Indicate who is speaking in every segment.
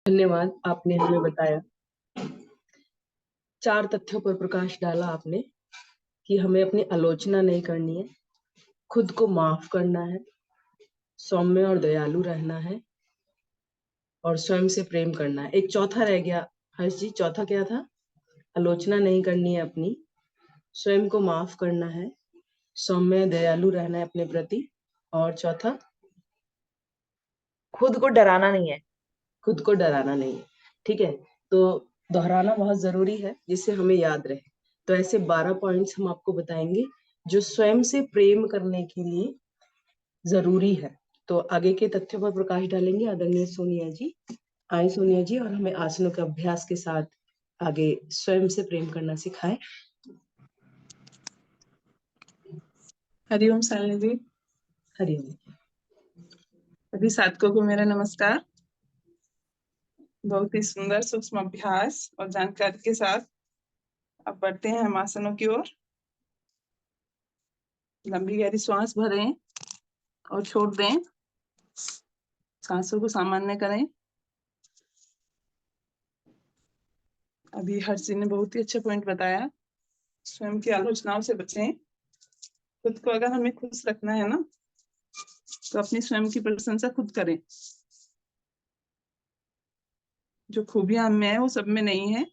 Speaker 1: धन्यवाद, आपने हमें बताया। 4 तथ्यों पर प्रकाश डाला आपने कि हमें अपनी आलोचना नहीं करनी है, खुद को माफ करना है, सौम्य और दयालु रहना है और स्वयं से प्रेम करना है। एक चौथा रह गया हर्ष जी, चौथा क्या था? आलोचना नहीं करनी है अपनी, स्वयं को माफ करना है, सौम्य दयालु रहना है अपने प्रति और चौथा
Speaker 2: खुद को डराना नहीं है।
Speaker 1: खुद को डराना नहीं है। ठीक है, तो दोहराना बहुत जरूरी है जिससे हमें याद रहे। तो ऐसे 12 पॉइंट्स हम आपको बताएंगे जो स्वयं से प्रेम करने के लिए जरूरी है। तो आगे के तथ्यों पर प्रकाश डालेंगे आदरणीय सोनिया जी। आए सोनिया जी, और हमें आसनों के अभ्यास के साथ आगे स्वयं से प्रेम करना सिखाएं।
Speaker 3: हरिओम शालिनी जी।
Speaker 1: हरिओम।
Speaker 3: सभी साधकों को मेरा नमस्कार। बहुत ही सुंदर सूक्ष्म अभ्यास और जानकारी के साथ अब बढ़ते हैं हम आसनों की ओर। लंबी गहरी श्वास भरें और छोड़ दें। सांसों को सामान्य करें। अभी हर्ष जी ने बहुत ही अच्छा पॉइंट बताया, स्वयं की आलोचनाओं से बचें। खुद को अगर हमें खुश रखना है ना, तो अपनी स्वयं की प्रशंसा खुद करें। जो खूबियां हम में है वो सब में नहीं है,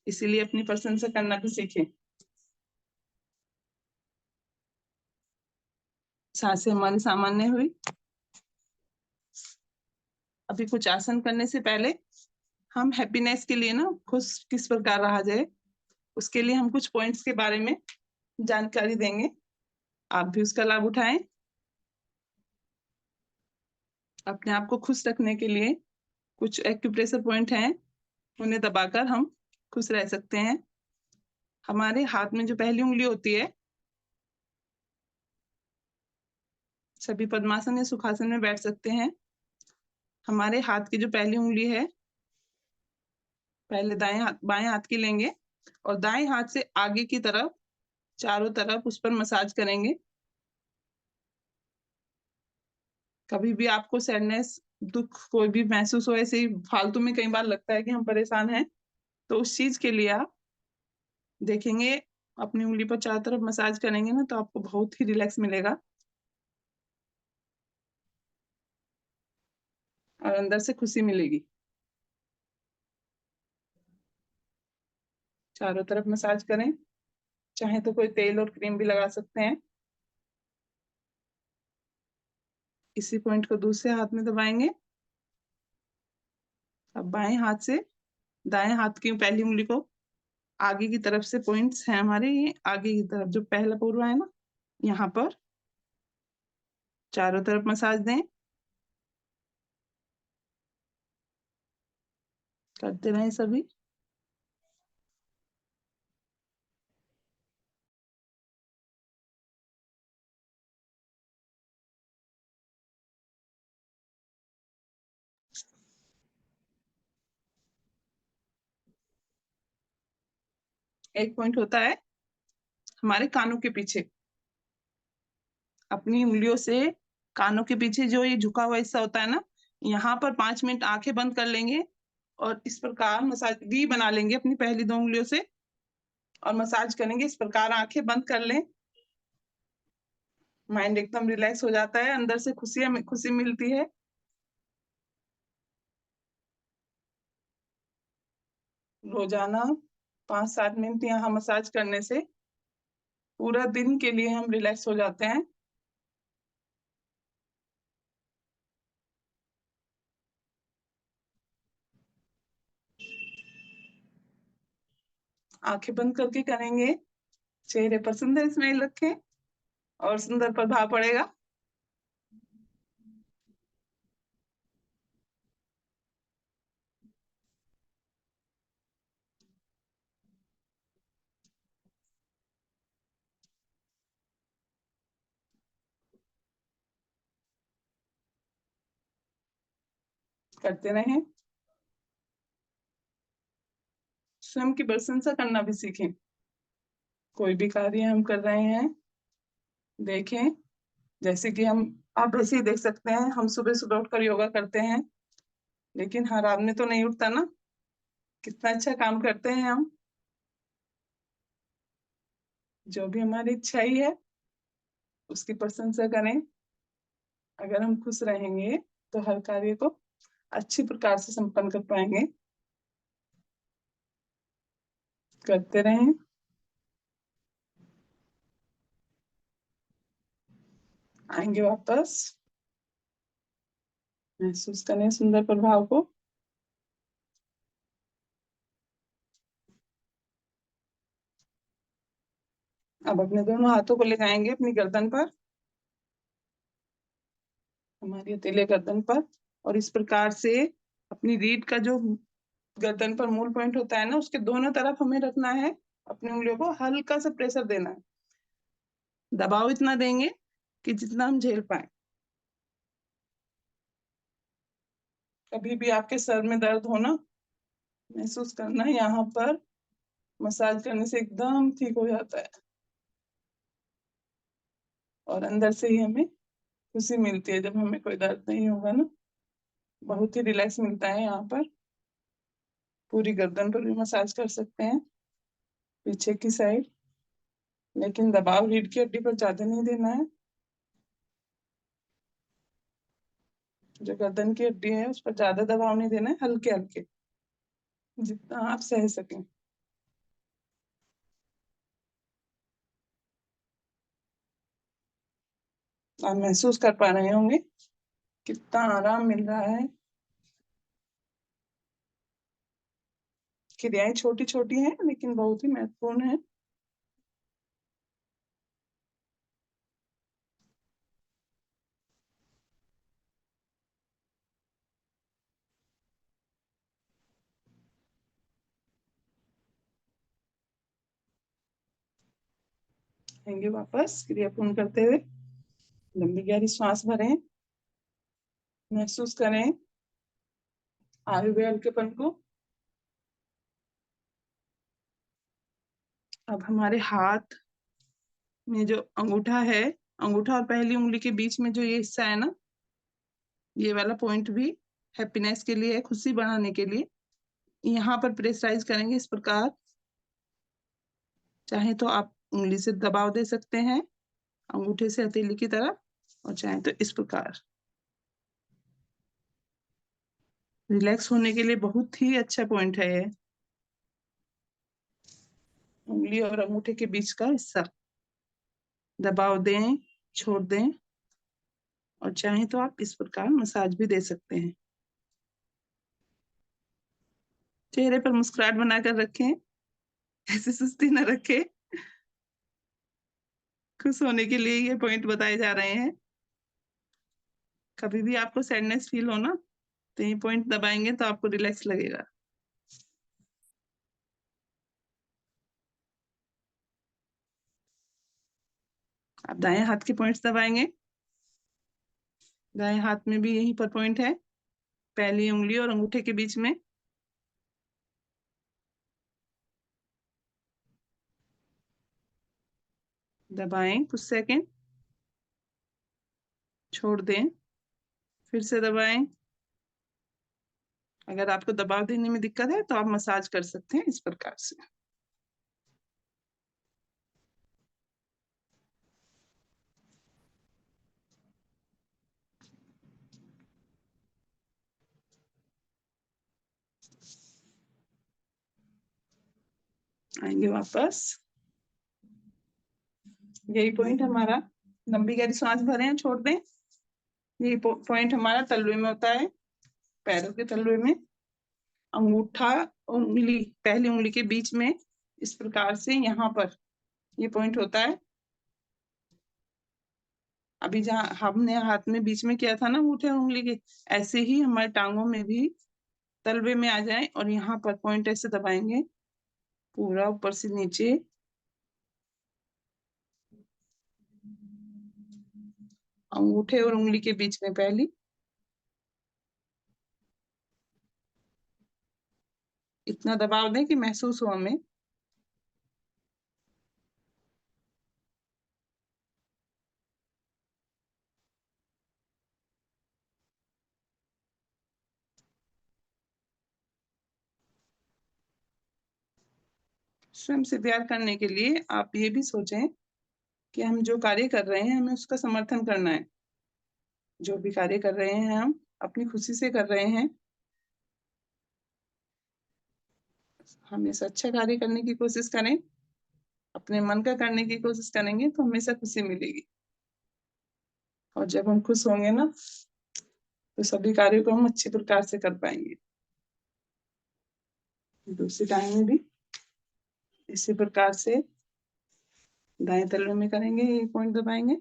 Speaker 3: इसीलिए अपनी प्रशंसा करना भी सीखें। सांसें हमारी सामान्य हुई। अभी कुछ आसन करने से पहले हम हैप्पीनेस के लिए ना, खुश किस प्रकार रहा जाए, उसके लिए हम कुछ पॉइंट्स के बारे में जानकारी देंगे। आप भी उसका लाभ उठाएं। अपने आप को खुश रखने के लिए कुछ एक्यूप्रेशर पॉइंट हैं, उन्हें दबाकर हम खुश रह सकते हैं। हमारे हाथ में जो पहली उंगली होती है, सभी पद्मासन या सुखासन में बैठ सकते हैं। हमारे हाथ की जो पहली उंगली है, पहले बाएं हाथ की लेंगे और दाएं हाथ से आगे की तरफ चारों तरफ उस पर मसाज करेंगे। कभी भी आपको सैडनेस, दुख कोई भी महसूस हो, ऐसे ही फालतू में कई बार लगता है कि हम परेशान हैं, तो उस चीज के लिए आप देखेंगे, अपनी उंगली पर चारों तरफ मसाज करेंगे ना, तो आपको बहुत ही रिलैक्स मिलेगा और अंदर से खुशी मिलेगी। चारों तरफ मसाज करें, चाहे तो कोई तेल और क्रीम भी लगा सकते हैं। इसी पॉइंट को दूसरे हाथ में दबाएंगे। अब बाएं हाथ से दाएं हाथ की पहली उंगली को आगे की तरफ से, पॉइंट्स हैं हमारे ये आगे की तरफ, जो पहला पूर्वा है ना, यहाँ पर चारों तरफ मसाज दें। करते रहें सभी। एक पॉइंट होता है हमारे कानों के पीछे, अपनी उंगलियों से कानों के पीछे जो ये झुका हुआ हिस्सा होता है ना, यहाँ पर 5 मिनट आंखें बंद कर लेंगे और इस प्रकार मसाज वी बना लेंगे अपनी पहली 2 उंगलियों से और मसाज करेंगे। इस प्रकार आंखें बंद कर लें। माइंड एकदम रिलैक्स हो जाता है, अंदर से खुशी मिलती है। रोजाना 5-7 मिनट यहाँ मसाज करने से पूरा दिन के लिए हम रिलैक्स हो जाते हैं। आंखें बंद करके करेंगे। चेहरे पर सुंदर स्माइल रखें और सुंदर प्रभाव पड़ेगा। करते रहें। स्वयं की प्रशंसा करना भी सीखें। कोई भी कार्य हम कर रहे हैं, देखें जैसे कि आप ऐसे ही देख सकते हैं, हम सुबह सुबह उठकर योगा करते हैं, लेकिन हर आदमी तो नहीं उठता ना। कितना अच्छा काम करते हैं हम। जो भी हमारी इच्छाई है उसकी प्रशंसा करें। अगर हम खुश रहेंगे तो हर कार्य को अच्छी प्रकार से संपन्न कर पाएंगे। करते रहें। आएंगे वापस। महसूस करें सुंदर प्रभाव को। अब अपने दोनों हाथों को ले जाएंगे अपनी गर्दन पर, हमारी हथेली गर्दन पर, और इस प्रकार से अपनी रीढ़ का जो गर्दन पर मूल पॉइंट होता है ना, उसके दोनों तरफ हमें रखना है। अपनी उंगलियों को हल्का सा प्रेशर देना है। दबाव इतना देंगे कि जितना हम झेल पाए। कभी भी आपके सर में दर्द हो ना, महसूस करना है यहाँ पर मसाज करने से एकदम ठीक हो जाता है, और अंदर से ही हमें खुशी मिलती है जब हमें कोई दर्द नहीं होगा ना। बहुत ही रिलैक्स मिलता है यहाँ पर। पूरी गर्दन पर भी मसाज कर सकते हैं, पीछे की साइड, लेकिन दबाव रीढ़ की हड्डी पर ज्यादा नहीं देना है। जो गर्दन की हड्डी है उस पर ज्यादा दबाव नहीं देना है, हल्के हल्के, जितना आप सह सकें। आप महसूस कर पा रहे होंगे कितना आराम मिल रहा है। क्रियाएं छोटी छोटी हैं लेकिन बहुत ही महत्वपूर्ण है। आएंगे वापस क्रिया पूर्ण करते हुए। लंबी गहरी श्वास भरें, महसूस करें आए हुए हल्केपन को। अब हमारे हाथ में जो अंगूठा है, अंगूठा और पहली उंगली के बीच में जो ये हिस्सा है ना, ये वाला पॉइंट भी हैप्पीनेस के लिए है, खुशी बढ़ाने के लिए। यहाँ पर प्रेशराइज करेंगे इस प्रकार। चाहे तो आप उंगली से दबाव दे सकते हैं अंगूठे से हथेली की तरफ, और चाहे तो इस प्रकार। रिलैक्स होने के लिए बहुत ही अच्छा पॉइंट है ये, उंगली और अंगूठे के बीच का हिस्सा। दबाव दें, छोड़ दें, और चाहे तो आप इस प्रकार मसाज भी दे सकते हैं। चेहरे पर मुस्कुराहट बनाकर रखें, ऐसे सुस्ती न रखें। खुश होने के लिए ये पॉइंट बताए जा रहे हैं। कभी भी आपको सैडनेस फील हो ना, तो ये पॉइंट दबाएंगे तो आपको रिलैक्स लगेगा। आप दाएं हाथ के पॉइंट्स दबाएंगे। दाएं हाथ में भी यहीं पर पॉइंट है, पहली उंगली और अंगूठे के बीच में। दबाएं कुछ सेकंड, छोड़ दें, फिर से दबाएं। अगर आपको दबाव देने में दिक्कत है तो आप मसाज कर सकते हैं इस प्रकार से। आएंगे वापस। यही पॉइंट हमारा, लंबी गहरी सांस भरें, छोड़ दें। यही पॉइंट हमारा तलवे में होता है, पैरों के तलवे में। अंगूठा उंगली, पहली उंगली के बीच में इस प्रकार से यहाँ पर ये पॉइंट होता है। अभी जहाँ हमने हाथ में बीच में किया था ना अंगूठे और उंगली के, ऐसे ही हमारे टांगों में भी तलवे में आ जाए, और यहाँ पर पॉइंट ऐसे दबाएंगे पूरा ऊपर से नीचे। अंगूठे और उंगली के बीच में पहली, इतना दबाव दें कि महसूस हो हमें। स्वयं से प्यार करने के लिए आप ये भी सोचें कि हम जो कार्य कर रहे हैं हमें उसका समर्थन करना है। जो भी कार्य कर रहे हैं हम अपनी खुशी से कर रहे हैं। हमेशा अच्छा कार्य करने की कोशिश करें, अपने मन का करने की कोशिश करेंगे तो हमेशा खुशी मिलेगी। और जब हम खुश होंगे ना तो सभी कार्यों को हम अच्छी प्रकार से कर पाएंगे। दूसरी टाइम में भी इसी प्रकार से दाएं तलवे में करेंगे, ये पॉइंट दबाएंगे।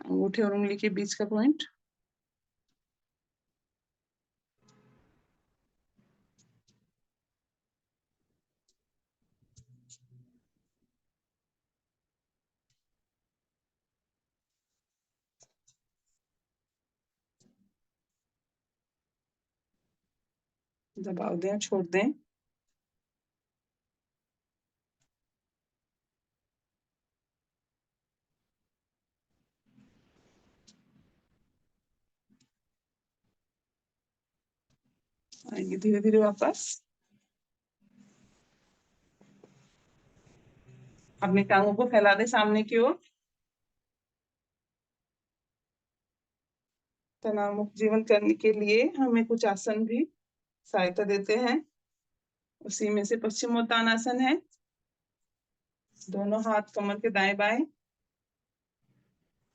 Speaker 3: अंगूठे और उंगली के बीच का पॉइंट। दबाव दें, छोड़ दें। आएंगे धीरे धीरे वापस। अपनी टांगों को फैला दें सामने की ओर। तनाव मुक्त जीवन करने के लिए हमें कुछ आसन भी सहायता देते हैं। उसी में से पश्चिमोत्तानासन है। दोनों हाथ कमर के दाएं बाएं,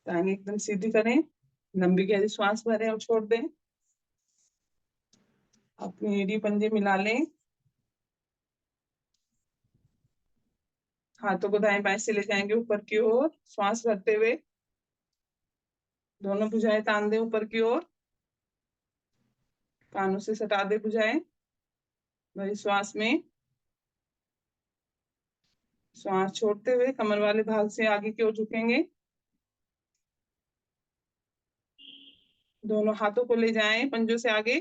Speaker 3: टांगे एकदम सीधी करें, लंबी गहरी श्वास भरें और छोड़ दें। अपनी एड़ी पंजे मिला लें। हाथों को दाएं बाएं से ले जाएंगे ऊपर की ओर, श्वास भरते हुए। दोनों भुजाएं तान दें ऊपर की ओर। कानों से सटा दे भुजाएं। भरी श्वास में श्वास छोड़ते हुए कमर वाले भाग से आगे की ओर झुकेंगे। दोनों हाथों को ले जाएं पंजों से आगे।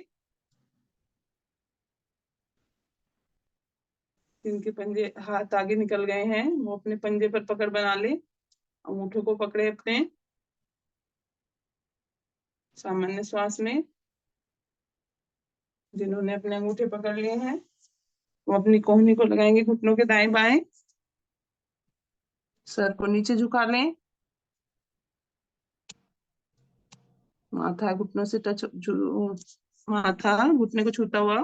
Speaker 3: जिनके पंजे हाथ आगे निकल गए हैं वो अपने पंजे पर पकड़ बना ले। अंगूठों को पकड़े अपने सामान्य श्वास में। जिन्होंने अपने अंगूठे पकड़ लिए हैं वो अपनी कोहनी को लगाएंगे घुटनों के दाएं बाएं। सर को नीचे झुका लें। माथा घुटनों से टच, माथा घुटने को छूता हुआ।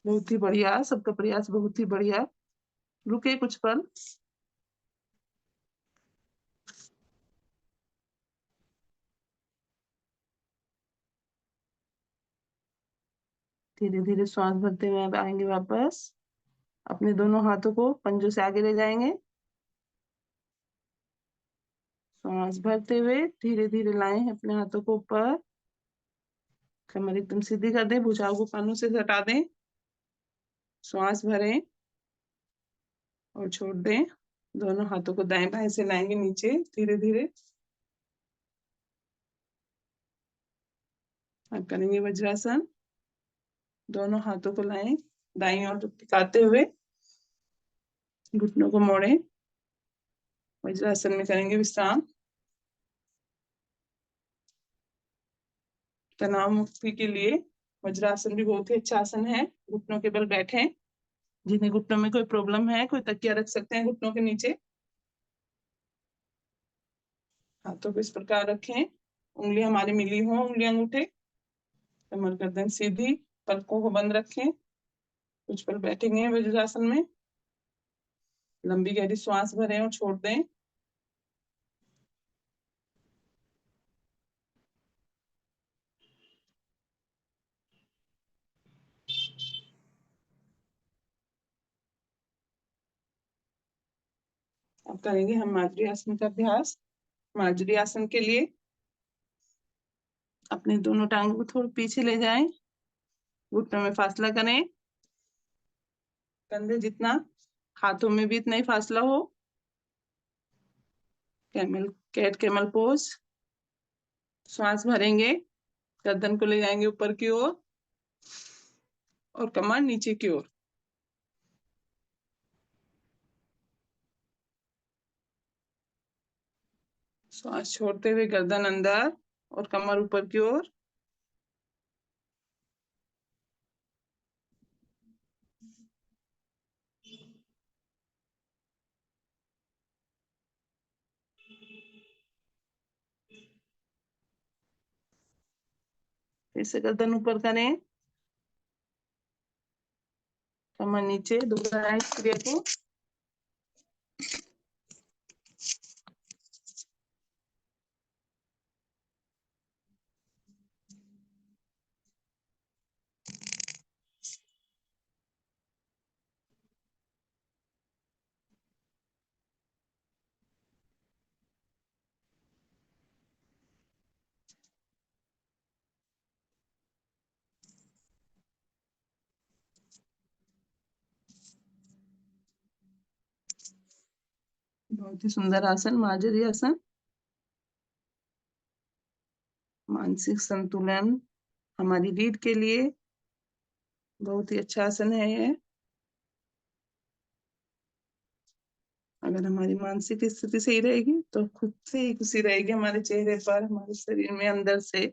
Speaker 3: बहुत ही बढ़िया, सबका प्रयास बहुत ही बढ़िया। रुके कुछ पल। धीरे धीरे श्वास भरते हुए अब आएंगे वापस। अपने दोनों हाथों को पंजों से आगे ले जाएंगे। श्वास भरते हुए धीरे धीरे लाएं अपने हाथों को ऊपर। कमर एकदम सीधी कर दें, भुजाओं को कानों से हटा दें। श्वास भरें और छोड़ दें। दोनों हाथों को दाएं बाएं से लाएंगे नीचे धीरे धीरे। अब करेंगे वज्रासन। दोनों हाथों को लाएं दाईं ओर टिकाते हुए, घुटनों को मोड़ें। वज्रासन में करेंगे विश्राम। तनाव मुक्ति के लिए वज्रासन भी बहुत ही अच्छा आसन है। घुटनों के बल बैठें। जिन्हें घुटनों में कोई प्रॉब्लम है कोई तकिया रख सकते हैं घुटनों के नीचे। हाथों को इस प्रकार रखें, उंगली हमारी मिली हो, उंगली अंगूठे। कमर गर्दन सीधी, पलकों को बंद रखें। कुछ पल बैठेंगे वज्रासन में। लंबी गहरी श्वास भरें और छोड़ दें। अब करेंगे हम मार्जरी आसन का अभ्यास। मार्जरी आसन के लिए अपने दोनों टांगों को थोड़ा पीछे ले जाएं। घुटनों में फासला करें। कंधे जितना, हाथों में भी इतना ही फासला हो। Cat camel pose. श्वास भरेंगे, गर्दन को ले जाएंगे ऊपर की ओर और कमर नीचे की ओर। श्वास छोड़ते हुए गर्दन अंदर और कमर ऊपर की ओर। फिर से गर्दन ऊपर करें, कमर नीचे, दोहराएं इस क्रिया को। बहुत ही सुंदर आसन, मार्जरी आसन। मानसिक संतुलन, हमारी रीढ़ के लिए बहुत ही अच्छा आसन है ये। अगर हमारी मानसिक स्थिति सही रहेगी तो खुद से ही खुशी रहेगी हमारे चेहरे पर, हमारे शरीर में, अंदर से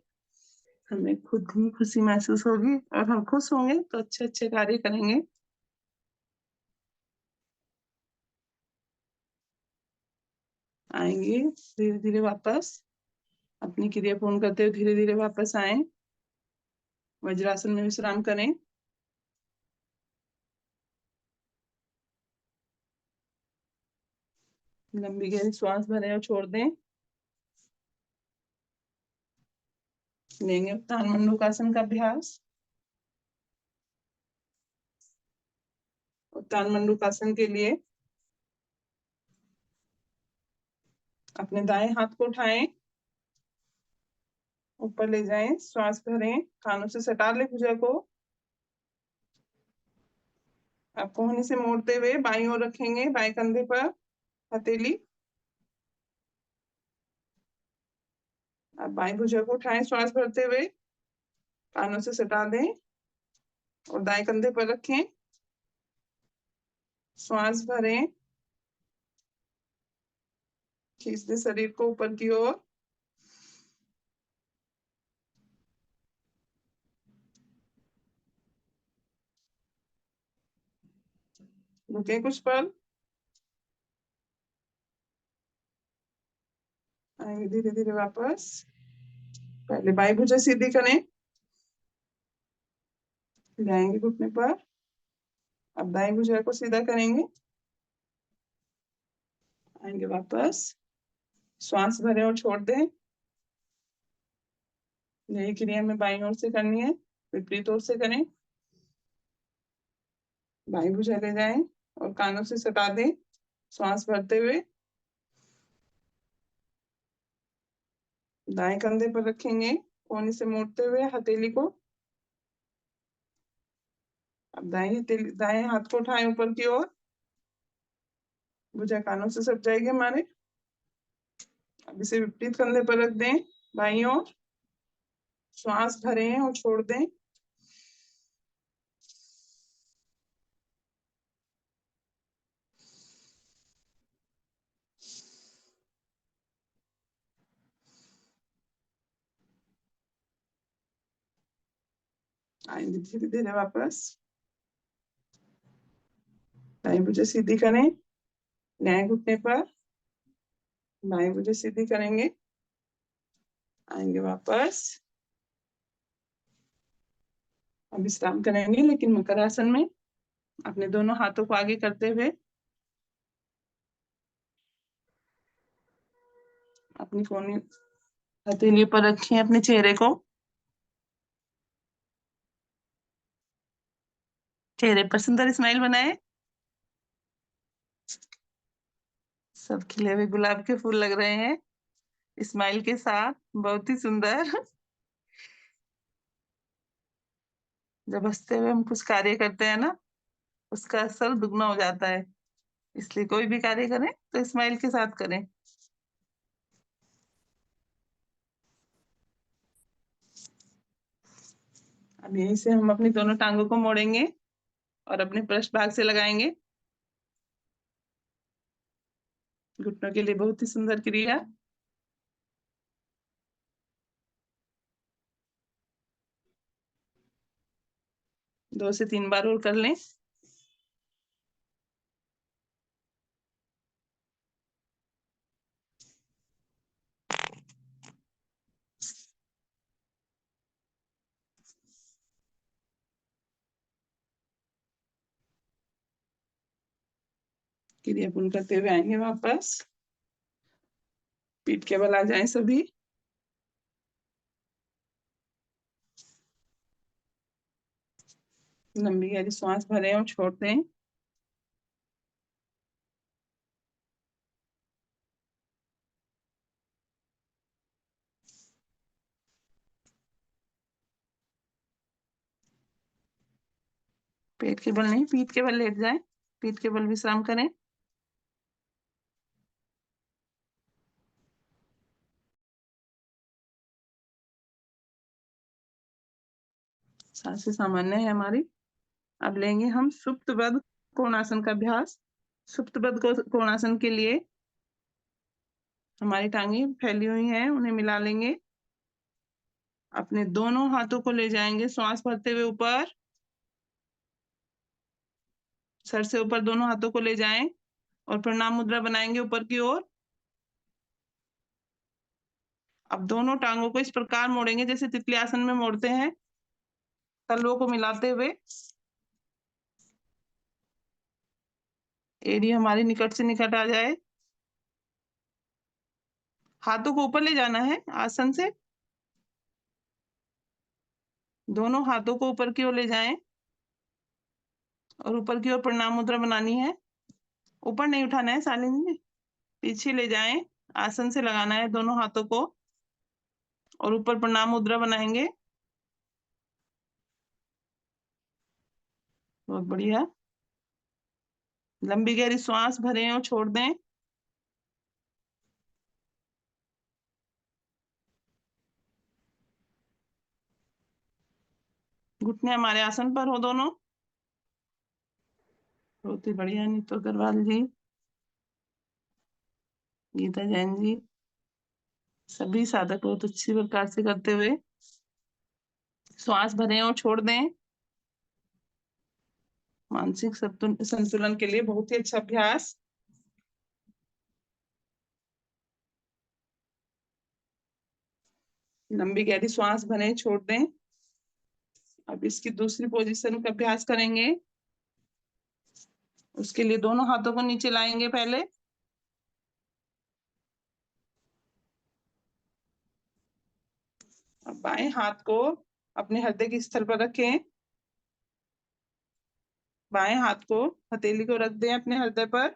Speaker 3: हमें खुद ही खुशी महसूस होगी, और हम खुश होंगे तो अच्छे अच्छे कार्य करेंगे। आएंगे धीरे धीरे वापस, अपनी क्रिया पूर्ण करते हुए धीरे धीरे वापस आए। वज्रासन में विश्राम करें। लंबी गहरी श्वास भरें और छोड़ दें। लेंगे उत्तान मंडूकासन का अभ्यास। उत्तान मंडूकासन के लिए अपने दाएं हाथ को उठाएं, ऊपर ले जाएं, श्वास भरें, कानों से सटा ले भुजा को। अब कोहनी से मोड़ते हुए बाईं ओर रखेंगे, बाएं कंधे पर हथेली। अब बाईं भुजा को उठाएं, श्वास भरते हुए कानों से सटा दें और दाएं कंधे पर रखें, श्वास भरें, खींच दें शरीर को ऊपर की ओर। रुके कुछ पल, आएंगे धीरे धीरे वापस। पहले बाईं भुजा सीधी करें, जाएंगे घुटने पर। अब दाएं भुजा को सीधा करेंगे, आएंगे वापस, श्वास भरें और छोड़ दें। यही क्रिया में बाईं ओर से करनी है, विपरीत ओर से करें। बाईं भुजा ले जाएं और कानों से सटा दें, श्वास भरते हुए दाएं कंधे पर रखेंगे, कोहनी से मोड़ते हुए हथेली को। अब दाएं हाथ को उठाएं ऊपर की ओर, भुजा कानों से सट जाएगी हमारे। अब इसे विपरीत कंधे पर रख दें, बाईं ओर, श्वास भरें और छोड़ दें। आएंगे धीरे धीरे वापस, दाएं भुजा सीधी करें, दाएं घुटने पर, बाएं भुजा सीधी करेंगे, आएंगे वापस। अब विश्राम करेंगे, लेकिन मकर आसन में अपने दोनों हाथों को आगे करते हुए अपनी कोहनी हथेली पर रखें अपने चेहरे को। चेहरे पर सुंदर स्माइल बनाए। सब खिले हुए गुलाब के फूल लग रहे हैं स्माइल के साथ, बहुत ही सुंदर। जब हंसते हुए हम कुछ कार्य करते हैं ना, उसका असर दुगना हो जाता है। इसलिए कोई भी कार्य करें तो स्माइल के साथ करें। अब यहीं से हम अपनी दोनों टांगों को मोड़ेंगे और अपने पृष्ठ भाग से लगाएंगे। घुटनों के लिए बहुत ही सुंदर क्रिया। 2 से 3 बार और कर लें। क्रिया पूर्ण करते हुए आएंगे वापस। पीठ के बल आ जाएं सभी। लंबी गहरी सांस भरें और छोड़ दें। पेट के बल नहीं, पीठ के बल लेट जाएं। पीठ के बल विश्राम करें। सांसें सामान्य है हमारी। अब लेंगे हम सुप्तबद्ध कोणासन का अभ्यास। सुप्तबद्ध कोणासन के लिए हमारी टांगे फैली हुई हैं, उन्हें मिला लेंगे। अपने दोनों हाथों को ले जाएंगे श्वास भरते हुए ऊपर। सर से ऊपर दोनों हाथों को ले जाएं और प्रणाम मुद्रा बनाएंगे ऊपर की ओर। अब दोनों टांगों को इस प्रकार मोड़ेंगे जैसे तितली आसन में मोड़ते हैं, तलवों को मिलाते हुए। एड़ी हमारी निकट से निकट आ जाए। हाथों को ऊपर ले जाना है आसन से। दोनों हाथों को ऊपर की ओर ले जाएं और ऊपर की ओर प्रणाम मुद्रा बनानी है। ऊपर नहीं उठाना है शालिनी ने, पीछे ले जाएं। आसन से लगाना है दोनों हाथों को और ऊपर प्रणाम मुद्रा बनाएंगे। बहुत बढ़िया। लंबी गहरी श्वास भरें और छोड़ दें। घुटने हमारे आसन पर हो दोनों। बहुत ही बढ़िया नीतू अग्रवाल जी, गीता जैन जी, सभी साधक बहुत अच्छी प्रकार से करते हुए श्वास भरें और छोड़ दें। मानसिक संतुलन के लिए बहुत ही अच्छा अभ्यास। लंबी गहरी श्वास भरें, छोड़ दें। अब इसकी दूसरी पोजीशन का अभ्यास करेंगे। उसके लिए दोनों हाथों को नीचे लाएंगे पहले। अब बाएं हाथ को अपने हृदय के स्थल पर रखें। बाएं हाथ को हथेली को रख दें अपने हृदय पर।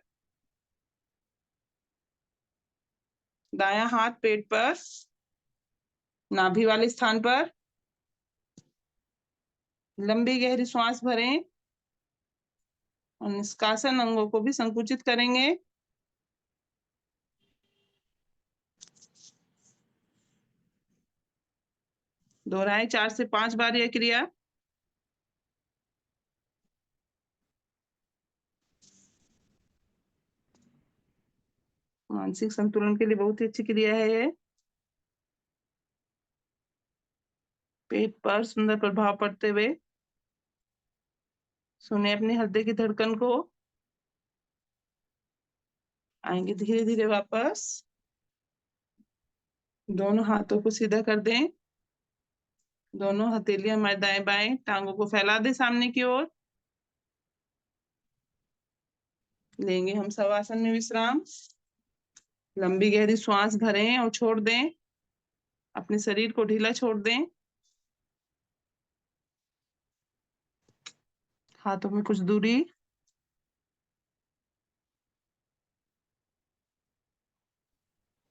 Speaker 3: दायां हाथ पेट पर, नाभि वाले स्थान पर। लंबी गहरी श्वास भरें और निष्कासन अंगों को भी संकुचित करेंगे। दोहराएं 4 से 5 बार यह क्रिया। मानसिक संतुलन के लिए बहुत ही अच्छी क्रिया है ये। पेट पर सुंदर प्रभाव पड़ते हुए सुने अपने हृदय की धड़कन को। आएंगे धीरे धीरे वापस। दोनों हाथों को सीधा कर दें। दोनों हथेलियां हमारे दाएं बाएं टांगों को फैला दें सामने की ओर। लेंगे हम शवासन में विश्राम। लंबी गहरी श्वास भरें और छोड़ दें। अपने शरीर को ढीला छोड़ दें। हाथों में कुछ दूरी।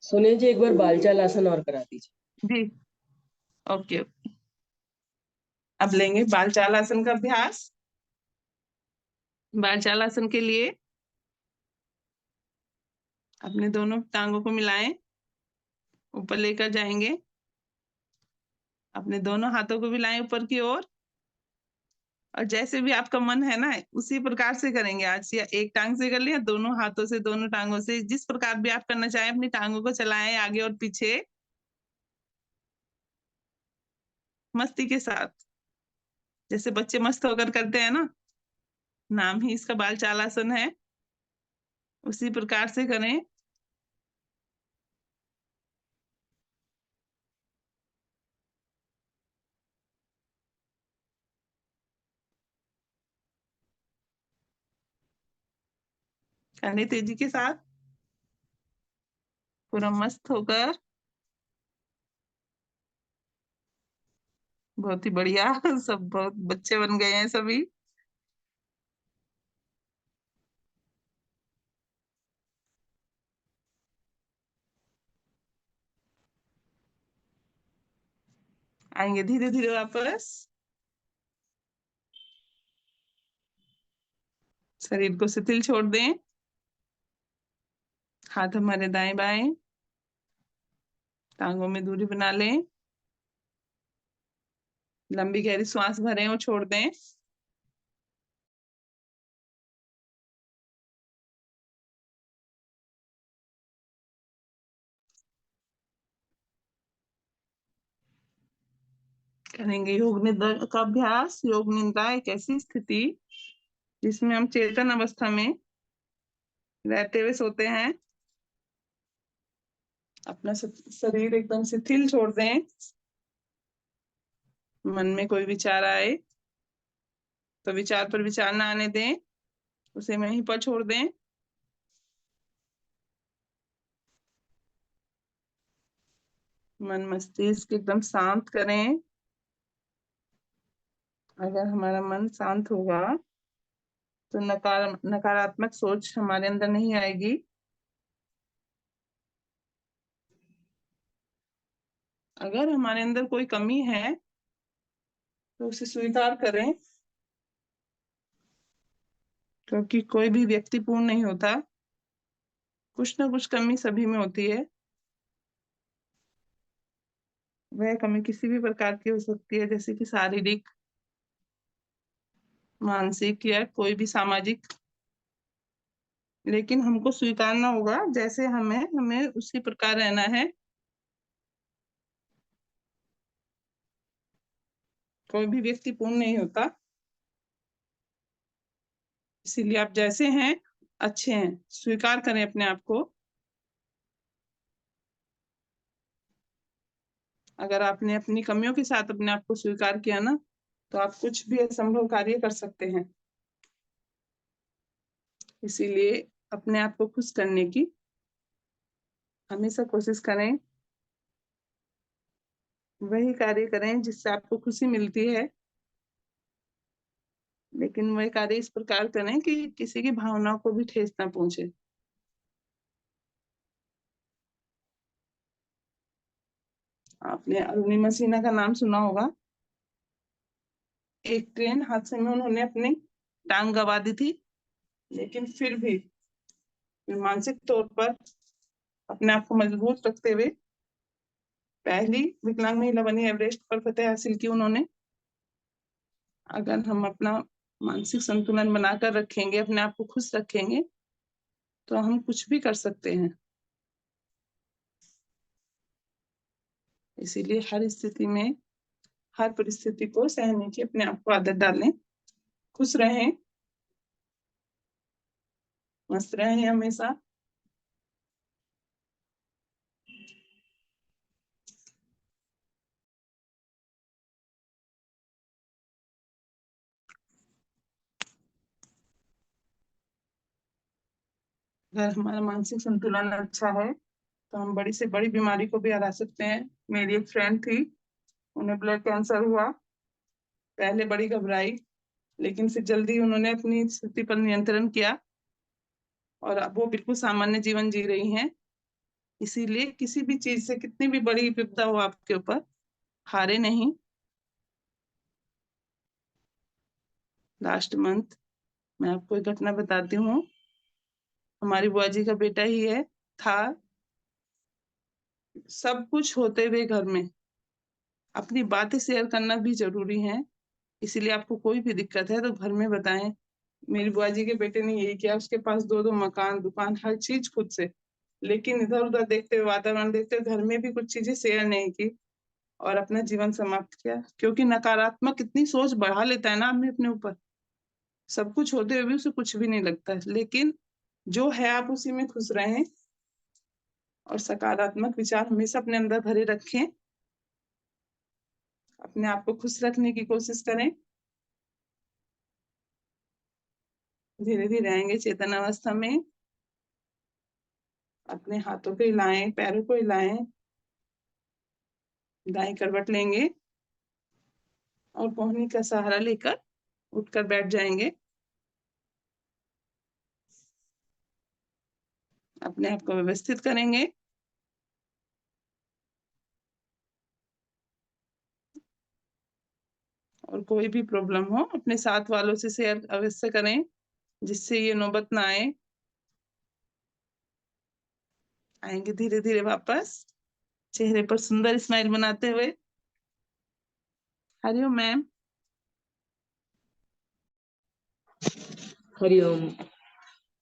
Speaker 1: सोनिया जी एक बार बालचाल आसन और करा दीजिए।
Speaker 3: जी ओके। अब लेंगे बालचाल आसन का अभ्यास। बालचाल आसन के लिए अपने दोनों टांगों को मिलाएं, ऊपर लेकर जाएंगे। अपने दोनों हाथों को भी लाएं ऊपर की ओर। और जैसे भी आपका मन है ना उसी प्रकार से करेंगे आज, या एक टांग से कर लिया, दोनों हाथों से, दोनों टांगों से, जिस प्रकार भी आप करना चाहें अपनी टांगों को चलाएं आगे और पीछे मस्ती के साथ, जैसे बच्चे मस्त होकर करते हैं ना। नाम ही इसका बाल चालासन है, उसी प्रकार से करें। कंधे तेजी के साथ, पूरा मस्त होकर। बहुत ही बढ़िया। सब बहुत बच्चे बन गए हैं सभी। आएंगे धीरे धीरे वापस। शरीर को शिथिल छोड़ दें। हाथ हमारे दाएं बाएं, टांगों में दूरी बना लें। लंबी गहरी श्वास भरें और छोड़ दें। करेंगे योग निद्रा का अभ्यास। योग निद्रा एक ऐसी स्थिति जिसमें हम चेतन अवस्था में रहते हुए सोते हैं। अपना शरीर एकदम शिथिल छोड़ दें। मन में कोई विचार आए तो विचार पर विचार ना आने दें, उसे वहीं पर छोड़ दें। मन मस्तिष्क एकदम शांत करें। अगर हमारा मन शांत होगा तो नकारात्मक सोच हमारे अंदर नहीं आएगी। अगर हमारे अंदर कोई कमी है तो उसे स्वीकार करें, क्योंकि कोई भी व्यक्ति पूर्ण नहीं होता। कुछ ना कुछ कमी सभी में होती है। वह कमी किसी भी प्रकार की हो सकती है, जैसे कि शारीरिक, मानसिक या कोई भी सामाजिक। लेकिन हमको स्वीकारना होगा जैसे हमें हमें उसी प्रकार रहना है। कोई भी व्यक्ति पूर्ण नहीं होता, इसीलिए आप जैसे हैं अच्छे हैं, स्वीकार करें अपने आप को। अगर आपने अपनी कमियों के साथ अपने आप को स्वीकार किया ना, तो आप कुछ भी असंभव कार्य कर सकते हैं। इसीलिए अपने आप को खुश करने की हमेशा कोशिश करें। वही कार्य करें जिससे आपको खुशी मिलती है, लेकिन वही कार्य इस प्रकार करें कि किसी की भावनाओं को भी ठेस ना पहुंचे। आपने अरुणिमा सिन्हा का नाम सुना होगा। एक ट्रेन हादसे में उन्होंने अपनी टांग गंवा दी थी, लेकिन फिर भी मानसिक तौर पर अपने आप को मजबूत रखते हुए पहली विकलांग महिला बनी, एवरेस्ट पर फतेह हासिल की उन्होंने। अगर हम अपना मानसिक संतुलन बनाकर रखेंगे, अपने आप को खुश रखेंगे, तो हम कुछ भी कर सकते हैं। इसीलिए हर स्थिति में, हर परिस्थिति को सहने की अपने आप को आदत डालें। खुश रहें, मस्त रहें हमेशा। अगर हमारा मानसिक संतुलन अच्छा है तो हम बड़ी से बड़ी बीमारी को भी हरा सकते हैं। मेरी एक फ्रेंड थी, उन्हें ब्लड कैंसर हुआ। पहले बड़ी घबराई, लेकिन फिर जल्दी उन्होंने अपनी स्थिति पर नियंत्रण किया और अब वो बिल्कुल सामान्य जीवन जी रही हैं। इसीलिए किसी भी चीज से, कितनी भी बड़ी विपदा हो आपके ऊपर, हारे नहीं। लास्ट मंथ मैं आपको एक घटना बताती हूँ। हमारी बुआ जी का बेटा ही है, था। सब कुछ होते हुए घर में अपनी बातें शेयर करना भी जरूरी है। इसीलिए आपको कोई भी दिक्कत है तो घर में बताएं। मेरी बुआ जी के बेटे ने यही किया, उसके पास दो दो मकान, दुकान, हर चीज खुद से, लेकिन इधर उधर देखते हुए, वातावरण देखते हुए घर में भी कुछ चीजें शेयर नहीं की और अपना जीवन समाप्त किया। क्योंकि नकारात्मक इतनी सोच बढ़ा लेता है ना आदमी अपने ऊपर, सब कुछ होते हुए भी उसे कुछ भी नहीं लगता है। लेकिन जो है आप उसी में खुश रहें और सकारात्मक विचार हमेशा अपने अंदर भरे रखें। अपने आप को खुश रखने की कोशिश करें। धीरे धीरे आएंगे चेतन अवस्था में। अपने हाथों को हिलाएं, पैरों को हिलाएं, दाएं करवट लेंगे और कोहनी का सहारा लेकर उठकर बैठ जाएंगे। अपने आप को व्यवस्थित करेंगे। और कोई भी प्रॉब्लम हो अपने साथ वालों से शेयर अवश्य करें, जिससे ये नौबत ना आए। आएंगे धीरे धीरे वापस, चेहरे पर सुंदर स्माइल बनाते हुए। हरिओम मैम।
Speaker 1: हरिओम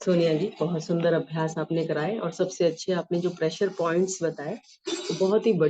Speaker 1: सोनिया जी, बहुत सुंदर अभ्यास आपने कराए और सबसे अच्छे आपने जो प्रेशर पॉइंट्स बताए, बहुत ही बढ़िया।